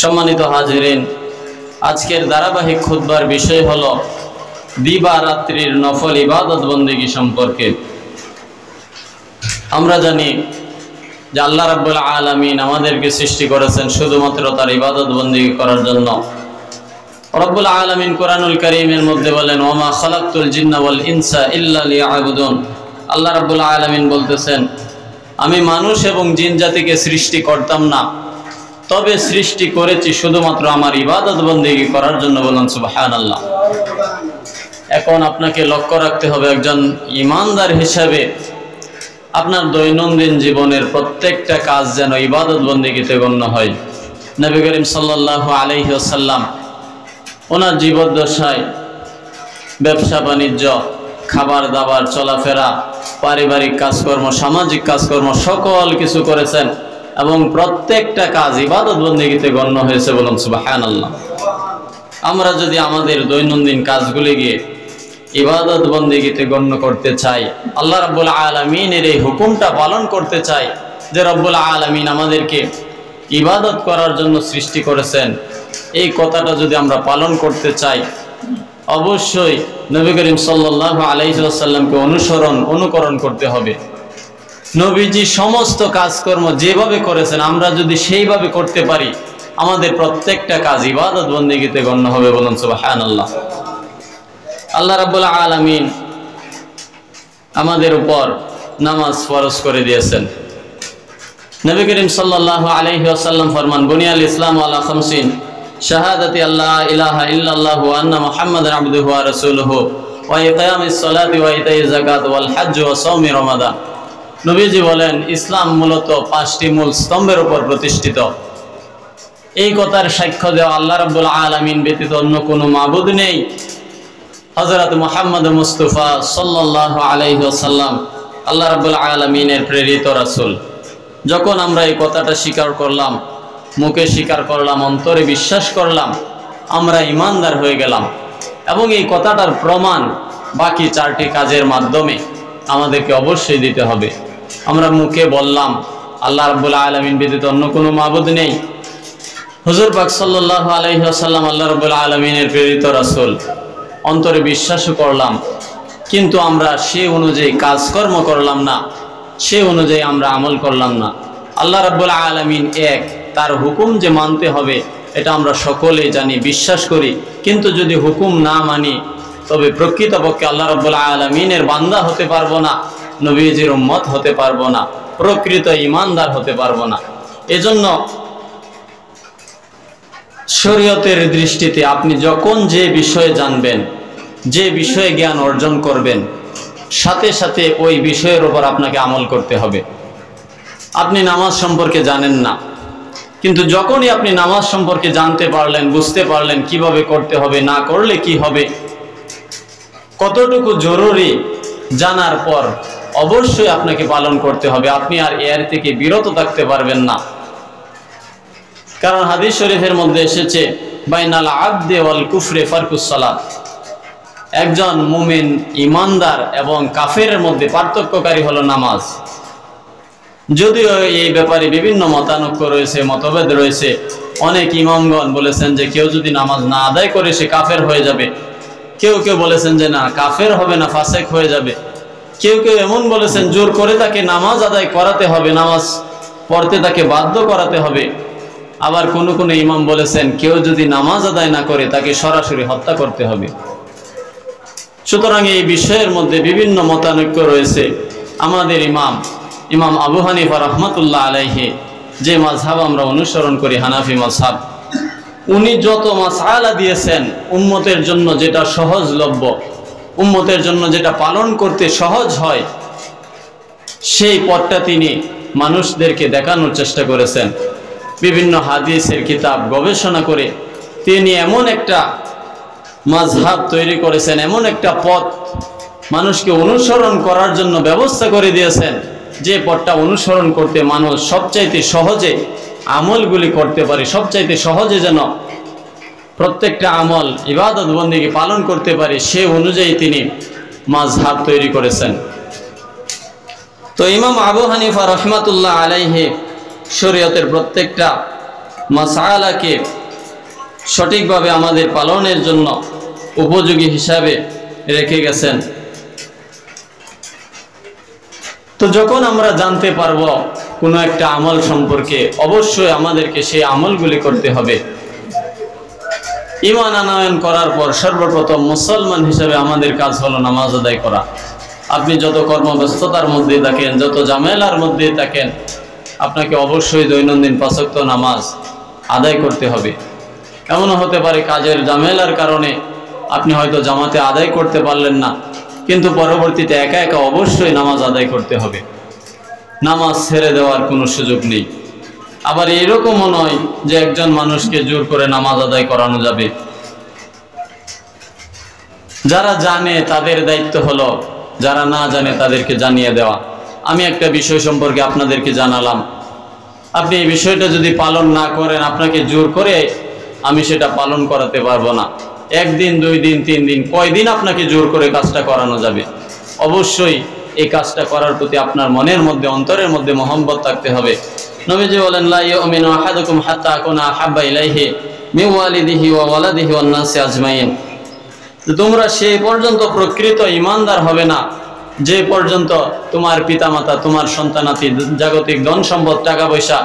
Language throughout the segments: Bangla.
সম্মানিত হাজিরিন, আজকের ধারাবাহিক খুতবার বিষয় হলো দিবা রাত্রির নফল ইবাদত বন্দেগী সম্পর্কে। আমরা জানি যে আল্লাহ রাব্বুল আলামিন আমাদেরকে সৃষ্টি করেছেন শুধুমাত্র তার ইবাদত বন্দেগী করার জন্য। রব্বুল আলামিন কোরআনুল কারীমের মধ্যে বলেন, ওমা খালাকতুল জিন্না ওয়াল ইনসা ইল্লা লিয়াবুদুন। আল্লাহ রাব্বুল আলামিন বলতেছেন, আমি মানুষ এবং জিন জাতিকে সৃষ্টি করতাম না, তবে সৃষ্টি করেছি শুধুমাত্র আমার ইবাদত বন্দেগী করার জন্য। বলেন সুবহানাল্লাহ। এখন আপনাকে লক্ষ্য রাখতে হবে, একজন ঈমানদার হিসাবে আপনার দৈনন্দিন জীবনের প্রত্যেকটা কাজ যেন ইবাদত বন্দেগীতে গণ্য হয়। নবী করিম সাল্লাল্লাহু আলাইহি ওয়াসাল্লাম ওনার জীবদ্দশায় ব্যবসা বাণিজ্য, খাবার দাবার, চলাফেরা, পারিবারিক কাজকর্ম, সামাজিক কাজকর্ম সকল কিছু করেছেন এবং প্রত্যেকটা কাজ ইবাদত বন্দেগীতে গণ্য হয়েছে। বলুন সুবহানাল্লাহ। আমরা যদি আমাদের দৈনন্দিন কাজগুলিকে ইবাদত বন্দেগীতে গণ্য করতে চাই, আল্লাহ রাব্বুল আলামিনের এই হুকুমটা পালন করতে চাই যে রব্বুল আলামিন আমাদেরকে ইবাদত করার জন্য সৃষ্টি করেছেন, এই কথাটা যদি আমরা পালন করতে চাই, অবশ্যই নবী করিম সাল্লাল্লাহু আলাইহি ওয়াসাল্লামকে অনুকরণ করতে হবে। নবীজি সমস্ত কাজকর্ম যেভাবে করেছেন আমরা যদি সেইভাবে করতে পারি, আমাদের প্রত্যেকটা কাজ ইবাদত বন্দেগীতে গণ্য হবে। বলুন সুবহানাল্লাহ। আল্লাহ রাব্বুল আলামিন আমাদের উপর নামাজ ফরজ করে দিয়েছেন। নবী করিম সাল্লাল্লাহু আলাইহি ওয়াসাল্লাম ফরমান, বুনিয়াল ইসলাম আলা খামসিন, শাহাদাতি আল্লা ইলাহা ইল্লাল্লাহু ওয়া আন্না মুহাম্মাদান আবদুহু ওয়া রাসূলুহু ওয়া ইকামিস সালাতি ওয়া ইতাইজ যাকাত ওয়াল হজ্জ ওয়া সাওমি রমাদান। নবীজি বলেন, ইসলাম মূলত 5টি মূল স্তম্ভের উপর প্রতিষ্ঠিত। এই কথার সাক্ষ্য দেওয়া আল্লাহ রাব্বুল আলামিন ব্যতীত অন্য কোনো মাবুদ নেই। হযরত মুহাম্মদ মুস্তাফা সাল্লাল্লাহু আলাইহি ওয়াসাল্লাম আল্লাহ রাব্বুল আলামিনের প্রেরিত রাসূল। যখন আমরা এই কথাটা স্বীকার করলাম, মুখে স্বীকার করলাম, অন্তরে বিশ্বাস করলাম, আমরা ঈমানদার হয়ে গেলাম। এবং এই কথাটার প্রমাণ বাকি 4টি কাজের মাধ্যমে আমাদেরকে অবশ্যই দিতে হবে। আমরা মুখে বললাম আল্লাহ রাব্বুল আলামিন ব্যতীত অন্য কোনো মাবুদ নেই, হুজুর পাক সাল্লাল্লাহু আলাইহি ওয়াসাল্লাম আল্লাহ রাব্বুল আলামিনের প্রেরিত রাসূল, অন্তরে বিশ্বাসও করলাম, কিন্তু আমরা সেই অনুযায়ী কাজকর্ম করলাম না, সেই অনুযায়ী আমরা আমল করলাম না। আল্লাহ রাব্বুল আলামিন এক, তার হুকুম যে মানতে হবে এটা আমরা সকলেই জানি, বিশ্বাস করি, কিন্তু যদি হুকুম না মানি তবে প্রকৃতপক্ষে আল্লাহ রাব্বুল আলামিনের বান্দা হতে পারবো না, নবীজির উম্মত হতে পারবো না, প্রকৃত ঈমানদার হতে পারবো না। এজন্য শরীয়তের দৃষ্টিতে আপনি যখন যে বিষয়ে জানবেন, যে বিষয়ে জ্ঞান অর্জন করবেন, সাথে সাথে ওই বিষয়ের উপর আপনাকে আমল করতে হবে। আপনি নামাজ সম্পর্কে জানেন না, কিন্তু যখনই আপনি নামাজ সম্পর্কে জানতে পারলেন, বুঝতে পারলেন কিভাবে করতে হবে, না করলে কি হবে, কতটুকু জরুরি জানার পর অবশ্যই আপনাকে পালন করতে হবে। আপনি আর এর থেকে বিরত থাকতে পারবেন না। কারণ হাদিস শরীফের মধ্যে এসেছে, বাইনাল আবদে ওয়াল কুফরে ফারকুস সালাত। একজন মুমিন ঈমানদার এবং কাফেরের মধ্যে পার্থক্যকারী হলো নামাজ। যদিও এই ব্যাপারে বিভিন্ন মতানৈক্য রয়েছে, মতভেদ রয়েছে। অনেক ইমামগণ বলেছেন যে কেউ যদি নামাজ না আদায় করে সে কাফের হয়ে যাবে, কেউ কেউ বলেছেন যে না, কাফের হবে না, ফাসেক হয়ে যাবে। কেউ কেউ এমন বলেছেন জোর করে তাকে নামাজ আদায় করাতে হবে, নামাজ পড়তে তাকে বাধ্য করাতে হবে। আবার কোনো কোনো ইমাম বলেছেন কেউ যদি নামাজ আদায় না করে তাকে সরাসরি হত্যা করতে হবে। সুতরাং এই বিষয়ের মধ্যে বিভিন্ন মতানৈক্য রয়েছে। আমাদের ইমাম আবু হানিফা রাহমাতুল্লাহ আলাইহি যে মাযহাব আমরা অনুসরণ করি, হানাফি মাযহাব, উনি যত মাসআলা দিয়েছেন উম্মতের জন্য যেটা সহজলভ্য, উম্মতের জন্য যেটা পালন করতে সহজ হয়, সেই পথটা তিনি মানুষদেরকে দেখানোর চেষ্টা করেছেন। বিভিন্ন হাদিসের কিতাব গবেষণা করে তিনি এমন একটা মাযহাব তৈরি করেছেন, এমন একটা পথ মানুষকে অনুসরণ করার জন্য ব্যবস্থা করে দিয়েছেন, যে পথটা অনুসরণ করতে মানুষ সবচাইতে সহজে আমলগুলি করতে পারে, সবচাইতে সহজে যেন প্রত্যেকটা আমল ইবাদত বন্দেগী পালন করতে পারে, সে অনুযায়ী তিনি মাযহাব তৈরি করেছেন। তো ইমাম আবু হানিফা রাহমাতুল্লাহ আলাইহি শরীয়তের প্রত্যেকটা মাসআলাকে সঠিকভাবে আমাদের পালনের জন্য উপযোগী হিসাবে রেখে গেছেন। তো যখন আমরা জানতে পারবো কোনো একটা আমল সম্পর্কে, অবশ্যই আমাদেরকে সেই আমলগুলি করতে হবে। ঈমান আনয়ন করার পর সর্বপ্রথম মুসলমান হিসেবে আমাদের কাজ হলো নামাজ আদায় করা। আপনি যত কর্মব্যস্ততার মধ্যে থাকেন, যত ঝামেলার মধ্যে থাকেন, আপনাকে অবশ্যই দৈনন্দিন 5 ওয়াক্ত নামাজ আদায় করতে হবে। এমনও হতে পারে কাজের ঝামেলার কারণে আপনি হয়তো জামাতে আদায় করতে পারলেন না, কিন্তু পরবর্তীতে একা একা অবশ্যই নামাজ আদায় করতে হবে। নামাজ ছেড়ে দেওয়ার কোনো সুযোগ নেই। আবার এরকমও নয় যে একজন মানুষকে জোর করে নামাজ আদায় করানো যাবে। যারা জানে তাদের দায়িত্ব হলো, যারা না জানে তাদেরকে জানিয়ে দেওয়া। আমি একটা বিষয় সম্পর্কে আপনাদেরকে জানালাম, আপনি এই বিষয়টা যদি পালন না করেন, আপনাকে জোর করে আমি সেটা পালন করাতে পারবো না। 1 দিন 2 দিন 3 দিন, কয়দিন আপনাকে জোর করে কাজটা করানো যাবে? অবশ্যই এই কাজটা করার প্রতি আপনার মনের মধ্যে, অন্তরের মধ্যে মহব্বত থাকতে হবে। নবীজি বলেন, লা ইউমিনু আহাদুকুম হাত্তা আকুনা আহাব্বা ইলাইহি মিন ওয়ালিদিহি ওয়া ওয়ালাদিহি ওয়ান নাসি আজমাইন। তোমরা সেই পর্যন্ত প্রকৃত ঈমানদার হবে না যে পর্যন্ত তোমার পিতামাতা, তোমার সন্তানাদি, জাগতিক ধন সম্পদ, টাকা পয়সা,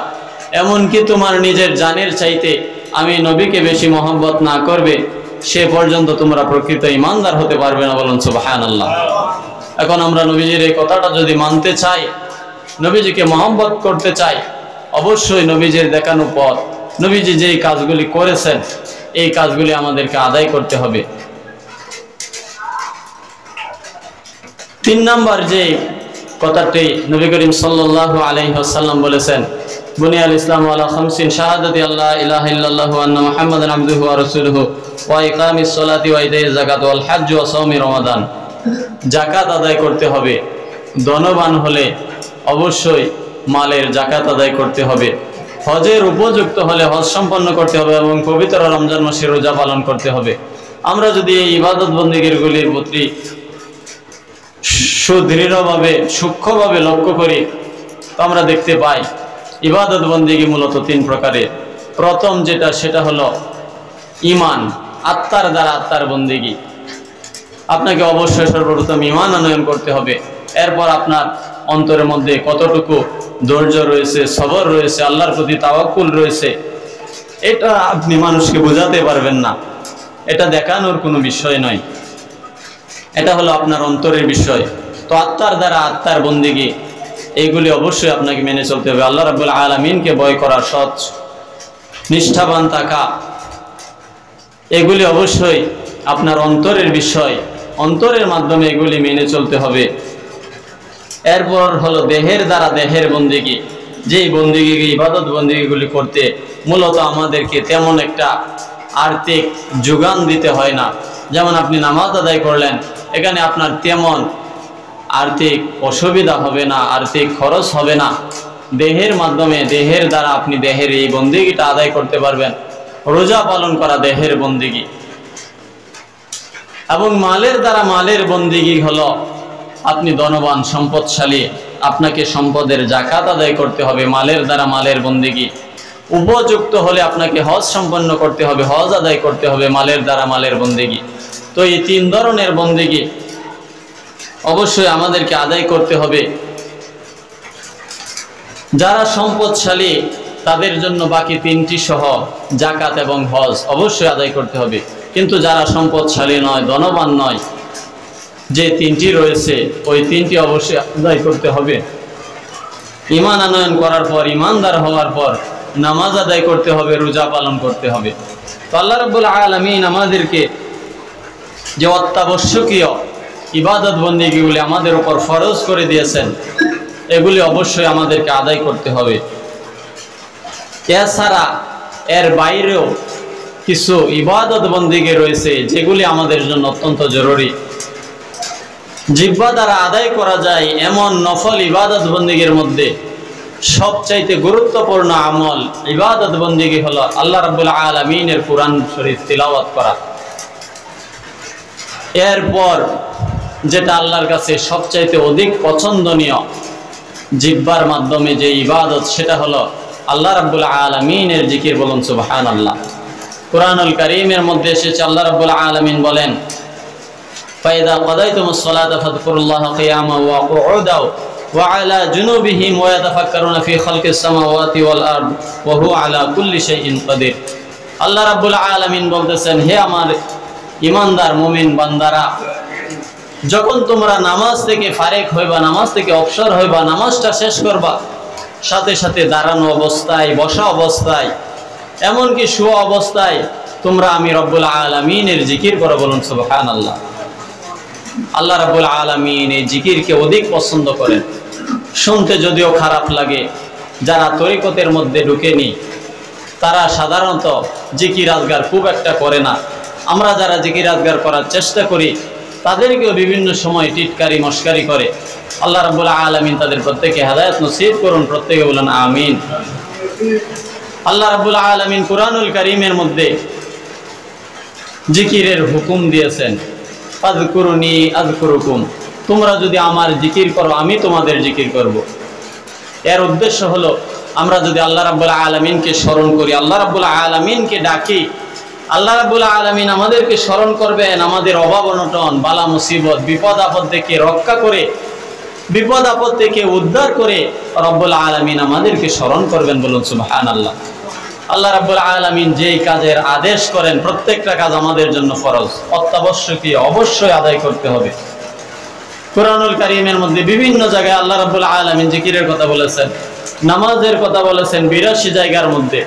এমনকি তোমার নিজের জানের চাইতে আমি নবীকে বেশি মহব্বত না করবে, সে পর্যন্ত তোমরা প্রকৃত ঈমানদার হতে পারবে না। বলুন সুবহানাল্লাহ। এখন আমরা নবীজির এই কথাটা যদি মানতে চাই, নবীজিকে মহব্বত করতে চাই, অবশ্যই নবীজির দেখানো পথ, নবীজি যেই কাজগুলি করেছেন এই কাজগুলি আমাদেরকে আদায় করতে হবে। 3 নাম্বার যে কথাটি নবী করিম সাল্লাল্লাহু আলাইহি ওয়াসাল্লাম বলেছেন, বুনিয়াল ইসলামু আলা 50 শাহাদাতি আল্লা ইলাহা ইল্লাল্লাহু ওয়া আন্না মুহাম্মাদান আবদুহু ওয়া রাসূলুহু ওয়া ইকামিস সালাতি ওয়া ইতাইজ যাকাত ওয়াল হজ্জ ওয়া সাওমি রমাদান। যাকাত আদায় করতে হবে। ধনবান হলে অবশ্যই মালের যাকাত আদায় করতে হবে। হজের উপযুক্ত হলে হজ সম্পন্ন করতে হবে এবং পবিত্র রমজান মাসে রোজা পালন করতে হবে। আমরা যদি এই ইবাদত বন্দেগীগুলির প্রতি সুদৃঢ়ভাবে, সূক্ষ্মভাবে লক্ষ্য করি, তো আমরা দেখতে পাই ইবাদত বন্দেগী মূলত 3 প্রকারের। প্রথম যেটা, সেটা হলো ঈমান, আত্মার দ্বারা আত্মার বন্দেগী। আপনাকে অবশ্যই সর্বপ্রথম ঈমান আনয়ন করতে হবে। এরপর আপনার অন্তরের মধ্যে কতটুকু ধৈর্য রয়েছে, সবর রয়েছে, আল্লাহর প্রতি তাওয়াক্কুল রয়েছে, এটা আপনি মানুষকে বোঝাতে পারবেন না। এটা দেখানোর কোনো বিষয় নয়, এটা হলো আপনার অন্তরের বিষয়। তো আত্মার দ্বারা আত্মার বন্দেগী, এইগুলি অবশ্যই আপনাকে মেনে চলতে হবে। আল্লাহ রাব্বুল আলামিনকে ভয় করা, সৎ নিষ্ঠাবান থাকা, এগুলি অবশ্যই আপনার অন্তরের বিষয়। অন্তরের মাধ্যমে এগুলি মেনে চলতে হবে। এরপর হলো দেহের দ্বারা দেহের বন্দেগী। যেই বন্দেগী, ইবাদত বন্দেগীগুলি করতে মূলত আমাদেরকে তেমন একটা আর্থিক যোগান দিতে হয় না। যেমন আপনি নামাজ আদায় করলেন, এখানে আপনার তেমন আর্থিক অসুবিধা হবে না, আর্থিক খরচ হবে না। দেহের মাধ্যমে, দেহের দ্বারা আপনি দেহের এই বন্দেগীটা আদায় করতে পারবেন। রোজা পালন করা দেহের বন্দেগী। এবং মালের দ্বারা মালের বন্দেগী হলো আপনি ধনবান, সম্পদশালী, আপনাকে সম্পদের যাকাত আদায় করতে হবে। মালের দ্বারা মালের বন্দেগী। উপযুক্ত হলে আপনাকে হজ সম্পন্ন করতে হবে, হজ আদায় করতে হবে, মালের দ্বারা মালের বন্দেগী। তো এই 3 ধরনের বন্দেগী অবশ্যই আমাদেরকে আদায় করতে হবে। যারা সম্পদশালী তাদের জন্য বাকি 3টি সহ যাকাত এবং হজ অবশ্যই আদায় করতে হবে। কিন্তু যারা সম্পদশালী নয়, ধনবান নয়, যে 3টি রয়েছে ওই 3টি অবশ্যই আদায় করতে হবে। ঈমান আনয়ন করার পর, ঈমানদার হওয়ার পর নামাজ আদায় করতে হবে, রোজা পালন করতে হবে। তো আল্লাহ রাব্বুল আলামিন আমাদেরকে যে অত্যাবশ্যকীয় ইবাদত বন্দেগীগুলি আমাদের উপর ফরজ করে দিয়েছেন, এগুলি অবশ্যই আমাদেরকে আদায় করতে হবে। এছাড়া এর বাইরেও কিছু ইবাদত বন্দেগী রয়েছে যেগুলি আমাদের জন্য অত্যন্ত জরুরি। জিহ্বা দ্বারা আদায় করা যায় এমন নফল ইবাদত বন্দেগীর মধ্যে সবচাইতে গুরুত্বপূর্ণ আমল, ইবাদত বন্দেগী হলো আল্লাহ রাব্বুল আলামিনের কুরআন শরীফ তিলাওয়াত করা। এরপর যেটা আল্লাহর কাছে সবচাইতে অধিক পছন্দনীয় জিহ্বার মাধ্যমে যে ইবাদত, সেটা হলো আল্লাহ রাব্বুল আলামিনের জিকির, বলুন সুবহানাল্লাহ। কুরআনুল কারীমের মধ্যে এসেছে আল্লাহ রাব্বুল আলামিন বলেন, ফাইদা কাদাইতুমুস সালাতা ফাযকুরুল্লাহা কিয়ামান ওয়া কুউদাও ওয়া আলা জুনুবিহিম ওয়া ইয়াতাফাক্কারুনা ফি খালকিস সামাওয়াতি ওয়াল আরদ ওয়া হুয়া আলা কুল্লি শাইইন কাদির। আল্লাহ রাব্বুল আলামিন বলতেছেন, হে আমার ঈমানদার মুমিন বান্দারা, যখন তোমরা নামাজ থেকে ফারেক হইবা, নামাজ থেকে অবসর হইবা, নামাজটা শেষ করবা, সাথে সাথে দাঁড়ানো অবস্থায়, বসা অবস্থায়, এমনকি শুয়া অবস্থায় তোমরা আমি রব্বুল আলামিনের জিকির করো, বলুন সুবহানাল্লাহ। আল্লাহ রাব্বুল আলামিন এই জিকিরকে অধিক পছন্দ করেন। শুনতে যদিও খারাপ লাগে, যারা তরিকতের মধ্যে ঢুকেনি তারা সাধারণত জিকির আজগার খুব একটা করে না। আমরা যারা জিকির আজগার করার চেষ্টা করি তাদেরকেও বিভিন্ন সময় টিটকারি মস্কারি করে। আল্লাহ রাব্বুল আলামিন তাদের প্রত্যেককে হেদায়েত নসিব করুন, প্রত্যেকে বলেন আমিন। আল্লাহ রাব্বুল আলামিন কুরআনুল কারীমের মধ্যে জিকিরের হুকুম দিয়েছেন, ফাযকুরুনি আযকুরুকুম, তোমরা যদি আমার জিকির করো আমি তোমাদের জিকির করব। এর উদ্দেশ্য হলো আমরা যদি আল্লাহ রাব্বুল আলামিনকে স্মরণ করি, আল্লাহ রাব্বুল আলামিনকে ডাকি, আল্লাহ রাব্বুল আলামিন আমাদেরকে স্মরণ করবেন, আমাদের অভাব অনটন, বালা মুসিবত, বিপদ আপদ থেকে রক্ষা করে, বিপদ আপদ থেকে উদ্ধার করে রব্বুল আলামিন আমাদেরকে স্মরণ করবেন, বলুন সুবহানাল্লাহ। আল্লাহ রাব্বুল আলামিন যেই কাজের আদেশ করেন প্রত্যেকটা কাজ আমাদের জন্য ফরজ, অত্যাবশ্যকীয়, অবশ্যই আদায় করতে হবে। কুরআনুল কারীমের মধ্যে বিভিন্ন জায়গায় আল্লাহ রাব্বুল আলামিন জিকিরের কথা বলেছেন, নামাজের কথা বলেছেন 82 জায়গার মধ্যে,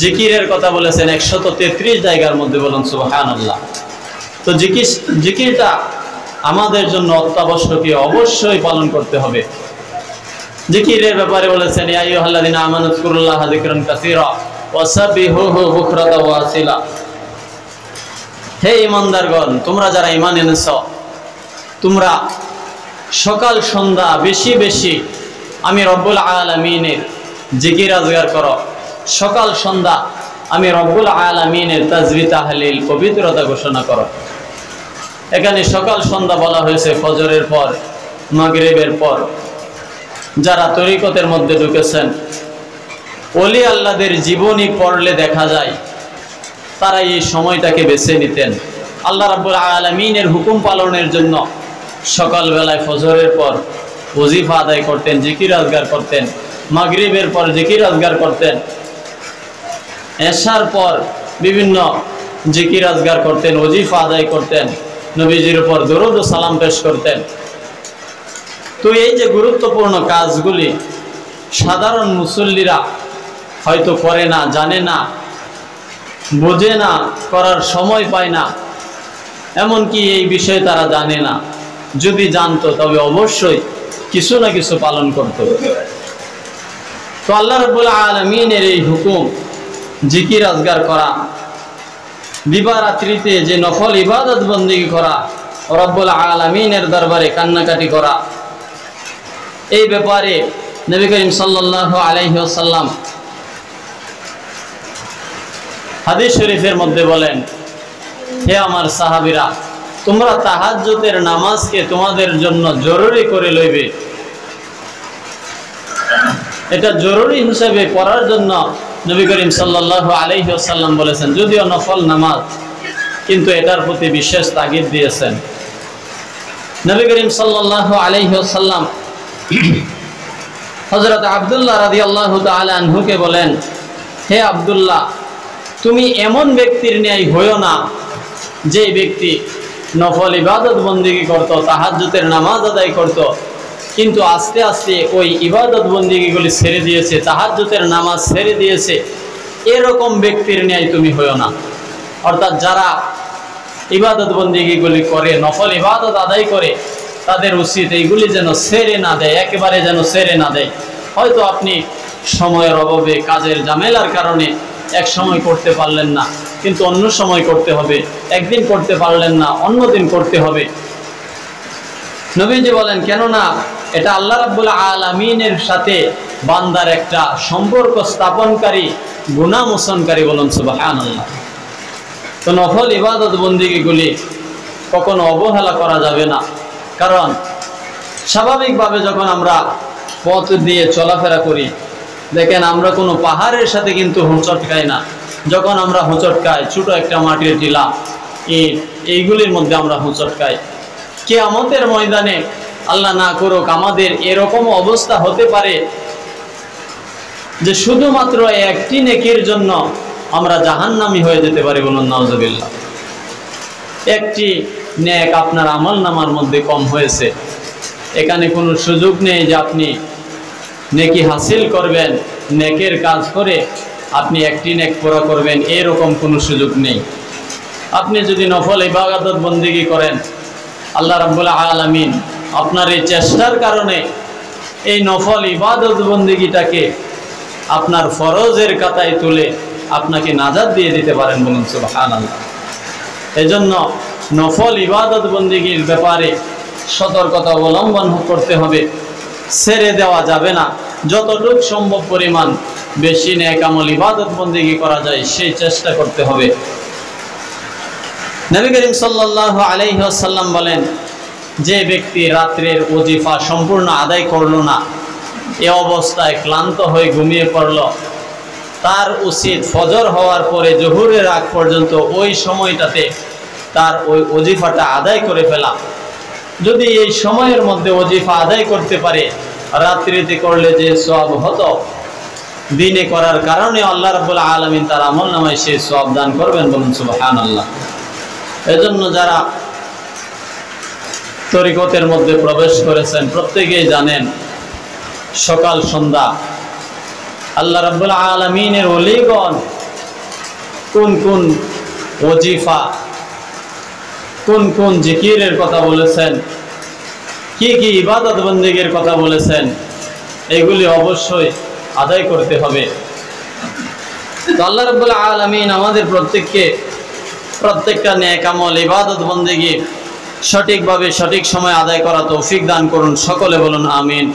জিকিরের কথা বলেছেন 133 জায়গার মধ্যে, বলুন সুবহানাল্লাহ। তো জিকিরটা আমাদের জন্য অত্যাবশ্যকীয়, অবশ্যই পালন করতে হবে। জিকিরের ব্যাপারে বলেছেন, ইয়া আইয়ুহাল্লাযীনা আমানু যকুরুল্লাহা যিকরান কাসীরা ওয়াসাব্বিহুহু বুকরাতাও ওয়া আসিলা। হে ঈমানদারগণ, তোমরা যারা ঈমান এনেছো, তোমরা সকাল সন্ধ্যা বেশি বেশি আমি রব্বুল আলামিনের জিকির আজগার করো। সকাল সন্ধ্যা আমি রব্বুল আলামিনের তাসবিহ তাহলিল পবিত্রতা ঘোষণা করো। এখানে সকাল সন্ধ্যা বলা হয়েছে ফজরের পর, মাগরিবের পর। যারা তরিকতের মধ্যে ঢুকেছেন, ওলি আল্লাহদের জীবনী পড়লে দেখা যায় তারা এই সময়টাকে বেছে নিতেন আল্লাহ রাব্বুল আলামিনের হুকুম পালনের জন্য। সকালবেলায় ফজরের পর ওজিফা আদায় করতেন, জিকির আজগার করতেন, মাগরিবের পর জিকির আজগার করতেন, এশার পর বিভিন্ন জিকির আজগার করতেন, ওজিফা আদায় করতেন, নবীজির উপর দরুদ ও সালাম পেশ করতেন। তো এই যে গুরুত্বপূর্ণ কাজগুলি সাধারণ মুসল্লিরা হয়তো করে না, জানে না, বোঝে না, করার সময় পায় না, এমনকি এই বিষয়ে তারা জানে না। যদি জানতো তবে অবশ্যই কিছু না কিছু পালন করত। তো আল্লাহ রাব্বুল আলামিনের এই হুকুম জিকির আজগার করা, দিবারাত্রিতে যে নফল ইবাদত বন্দেগী করা, রব্বুল আলামিনের দরবারে কান্নাকাটি করা, এই ব্যাপারে নবী করিম সাল্লাল্লাহু আলাইহি ওয়াসাল্লাম হাদিস শরীফের মধ্যে বলেন, হে আমার সাহাবীরা, তোমরা তাহাজ্জুদের নামাজকে তোমাদের জন্য জরুরি করে লইবে। এটা জরুরি হিসেবে পড়ার জন্য নবী করিম সাল্লাল্লাহু আলাইহি ওয়াসাল্লাম বলেছেন। যদিও নফল নামাজ, কিন্তু এটার প্রতি বিশেষ তাগিদ দিয়েছেন। নবী করিম সাল্লাল্লাহু আলাইহি ওয়াসাল্লাম হযরত আব্দুল্লাহ রাদিয়াল্লাহু তাআলা আনহুকে বলেন, হে আব্দুল্লাহ, তুমি এমন ব্যক্তির ন্যায় হইও না যে ব্যক্তি নফল ইবাদত বন্দেগী করত, তাহাজ্জুদের নামাজ আদায় করত, কিন্তু আস্তে আস্তে ওই ইবাদত বন্দেগীগুলি ছেড়ে দিয়েছে, তাহাজ্জুদের নামাজ ছেড়ে দিয়েছে। এরকম ব্যক্তির ন্যায় তুমি হইও না। অর্থাৎ যারা ইবাদত বন্দেগীগুলি করে, নফল ইবাদত আদায় করে, তাদের উচিত এইগুলি যেন ছেড়ে না দেয়, একেবারে যেন ছেড়ে না দেয়। হয়তো আপনি সময়ের অভাবে, কাজের ঝামেলার কারণে এক সময় করতে পারলেন না, কিন্তু অন্য সময় করতে হবে। একদিন করতে পারলেন না, অন্য দিন করতে হবে। নবীজি বলেন, কেননা এটা আল্লাহ রাব্বুল আলামিনের সাথে বান্দার একটা সম্পর্ক স্থাপনকারী, গুনাহ মোচনকারী, বলুন সুবহানাল্লাহ। তো নফল ইবাদত বন্দেগীগুলি কখনো অবহেলা করা যাবে না। কারণ স্বাভাবিকভাবে যখন আমরা পথ দিয়ে চলাফেরা করি, দেখেন আমরা কোনো পাহাড়ের সাথে কিন্তু হোঁচট খাই না। যখন আমরা হোঁচট খাই ছোটো একটা মাটির টিলা, এইগুলির মধ্যে আমরা হোঁচট খাই। কিয়ামতের ময়দানে আল্লাহ না করুক আমাদের এরকম অবস্থা হতে পারে যে শুধুমাত্র একটি নেকির জন্য আমরা জাহান্নামী হয়ে যেতে পারি। বলুন নাউজুবিল্লাহ। একটি নেক আপনার আমল নামার মধ্যে কম হয়েছে, এখানে কোনো সুযোগ নেই যে আপনি নেকি হাসিল করবেন, নেকের কাজ করে আপনি একটি নেক পুরা করবেন, এরকম কোনো সুযোগ নেই। আপনি যদি নফল ইবাদত বন্দেগী করেন, আল্লাহ রাব্বুল আলামিন আপনার এই চেষ্টার কারণে এই নফল ইবাদত বন্দেগীটাকে আপনার ফরজের কাতায় তুলে আপনাকে নাজাত দিয়ে দিতে পারেন। বলুন সুবহানাল্লাহ। এজন্য নফল ইবাদত বন্দেগীর ব্যাপারে সতর্কতা অবলম্বন করতে হবে, ছেড়ে দেওয়া যাবে না। যতটুকু সম্ভব পরিমাণ বেশি নেক আমল ইবাদত বন্দেগী করা যায় সেই চেষ্টা করতে হবে। নবী করিম সাল্লাল্লাহু আলাইহি ওয়াসাল্লাম বলেন, যে ব্যক্তি রাত্রের ওজিফা সম্পূর্ণ আদায় করলো না, এ অবস্থায় ক্লান্ত হয়ে ঘুমিয়ে পড়ল, তার উচিত ফজর হওয়ার পরে জোহরের আগ পর্যন্ত ওই সময়টাতে তার ওই ওজিফাটা আদায় করে ফেলা। যদি এই সময়ের মধ্যে ওজিফা আদায় করতে পারে, রাত্রিতে করলে যে সওয়াব হতো দিনে করার কারণে আল্লাহ রাব্বুল আলামিন তার আমল নামায় সেই সওয়াব দান করবেন। বলুন সুবহানাল্লাহ। এজন্য যারা তরিকতের মধ্যে প্রবেশ করেছেন প্রত্যেকেই জানেন সকাল সন্ধ্যা আল্লাহ রাব্বুল আলামিনের ওলিগণ কোন কোন ওজিফা, কোন কোন জিকিরের কথা বলেছেন, কি কি ইবাদত বন্দেগীর কথা বলেছেন, এগুলি অবশ্যই আদায় করতে হবে। তো আল্লাহ রাব্বুল আলামিন আমাদের প্রত্যেকটা নেক আমল ইবাদত বন্দেগী সঠিকভাবে সঠিক সময় আদায় করা তৌফিক দান করুন। সকলে বলুন আমিন।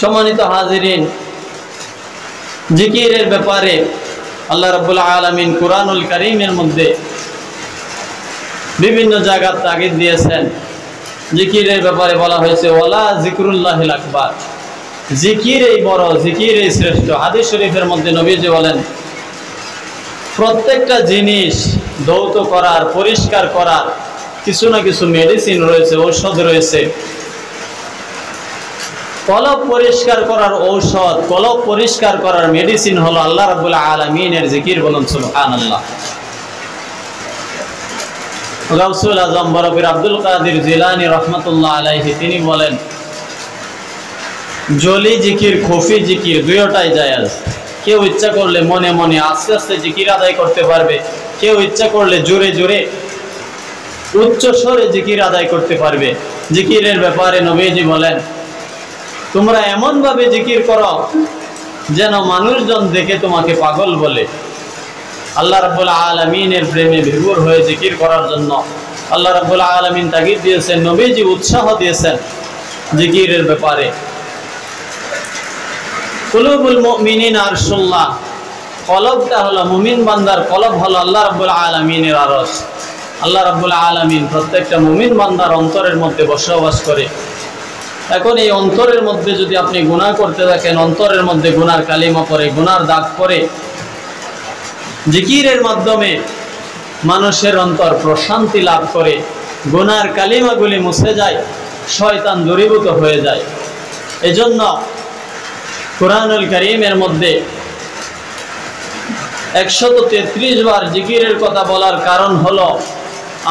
সম্মানিত হাজিরিন, জিকিরের ব্যাপারে আল্লাহ রাব্বুল আলামিন কুরআনুল কারীমের মধ্যে বিভিন্ন জায়গায় তাগিদ দিয়েছেন। জিকিরের ব্যাপারে বলা হয়েছে ওয়ালা যিকরুল্লাহিল আকবার, জিকির এই বড়, জিকির এই শ্রেষ্ঠ। হাদিস শরীফের মধ্যে নবীজি বলেন, প্রত্যেকটা জিনিস ধৌত করার, পরিষ্কার করার কিছু না কিছু মেডিসিন রয়েছে, ঔষধ রয়েছে। কলব পরিষ্কার করার ঔষধ, কলব পরিষ্কার করার মেডিসিন হলো আল্লাহ রাব্বুল আলামিনের জিকির। বলুন সুবহানাল্লাহ। গাউসুল আজম বরফির আব্দুল কাদের জিলানী রহমাতুল্লাহ আলাইহি তিনি বলেন, জলি জিকির, খুফি জিকির দুইটাই জায়েজ। কেউ ইচ্ছা করলে মনে মনে আস্তে আস্তে জিকির আদায় করতে পারবে, কেউ ইচ্ছা করলে জোরে জোরে উচ্চ স্বরে জিকির আদায় করতে পারবে। জিকিরের ব্যাপারে নবীজি বলেন, তোমরা এমন ভাবে জিকির করো যেন মানুষজন দেখে তোমাকে পাগল বলে। আল্লাহ রাব্বুল আলামিনের প্রেমে বিভোর হয়ে জিকির করার জন্য আল্লাহ রাব্বুল আলামিন তাগিদ দিয়েছেন, নবীজি উৎসাহ দিয়েছেন জিকিরের ব্যাপারে। কুলুবুল মুমিনিন আরশুল্লাহ, কলবটা হলো মুমিন বান্দার কলব হলো আল্লাহ রাব্বুল আলামিনের আরশ। আল্লাহ রাব্বুল আলামিন প্রত্যেকটা মুমিন বান্দার অন্তরের মধ্যে বসবাস করে। এখন এই অন্তরের মধ্যে যদি আপনি গুনাহ করতে থাকেন, অন্তরের মধ্যে গুনার কালিমা পড়ে, গুনার দাগ পড়ে, জিকিরের মাধ্যমে মানুষের অন্তর প্রশান্তি লাভ করে, গুনার কালিমাগুলি মুছে যায়, শয়তান দূরীভূত হয়ে যায়। এজন্য কুরআনুল কারীমের মধ্যে 133 বার জিকিরের কথা বলার কারণ হলো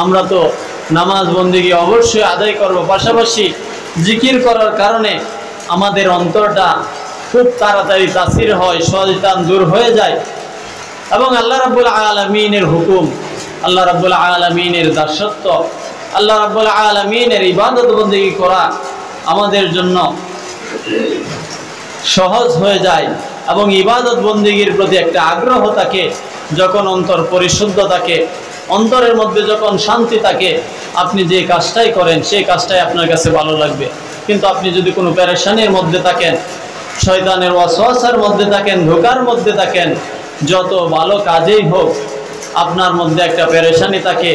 আমরা তো নামাজ বন্দেগী অবশ্যই আদায় করব, পাশাপাশি জিকির করার কারণে আমাদের অন্তরটা খুব তাড়াতাড়ি তাসির হয়, শয়তান দূর হয়ে যায় এবং আল্লাহ রাব্বুল আলামিনের হুকুম, আল্লাহ রাব্বুল আলামিনের দাসত্ব, আল্লাহ রাব্বুল আলামিনের ইবাদত বন্দেগী করা আমাদের জন্য সহজ হয়ে যায় এবং ইবাদত বন্দেগীর প্রতি একটা আগ্রহ থাকে। যখন অন্তর পরিশুদ্ধ থাকে, অন্তরের মধ্যে যখন শান্তি থাকে, আপনি যে কাজটাই করেন সেই কাজটাই আপনার কাছে ভালো লাগবে। কিন্তু আপনি যদি কোনো পেরেশানির মধ্যে থাকেন, শয়তানের ওয়াসওয়াসার মধ্যে থাকেন, ধোঁকার মধ্যে থাকেন, যত ভালো কাজেই হোক আপনার মধ্যে একটা পেরেশানি থাকে,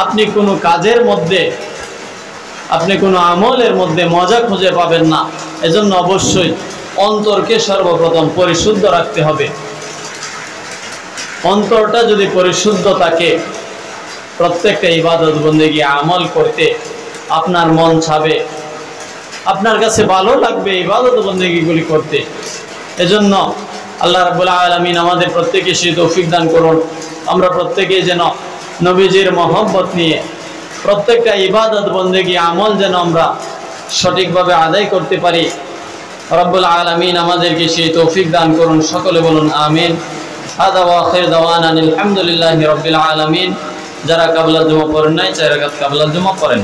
আপনি কোনো কাজের মধ্যে, আপনি কোনো আমলের মধ্যে মজা খুঁজে পাবেন না। এজন্য অবশ্যই অন্তরকে সর্বপ্রথম পরিশুদ্ধ রাখতে হবে। অন্তরটা যদি পরিশুদ্ধ থাকে, প্রত্যেকটা ইবাদত বন্দেগী আমল করতে আপনার মন চাবে, আপনার কাছে ভালো লাগবে ইবাদত বন্দেগীগুলি করতে। এজন্য আল্লাহ রাব্বুল আলামিন আমাদের প্রত্যেককে সেই তৌফিক দান করুন, আমরা প্রত্যেকেই যেন নবীজির মহব্বত নিয়ে প্রত্যেকটা ইবাদত বন্দেগী আমল যেন আমরা সঠিকভাবে আদায় করতে পারি। রব্বুল আলামিন আমাদেরকে সেই তৌফিক দান করুন, সকলে বলুন আমিন। হাদা ওয়া আখির দাওয়ানা আলহামদুলিল্লাহি রাব্বিল আলামিন। যারা কাবলা জুমা পড়েন নাই 4 রাকাত কাবলা জুমা পড়েন।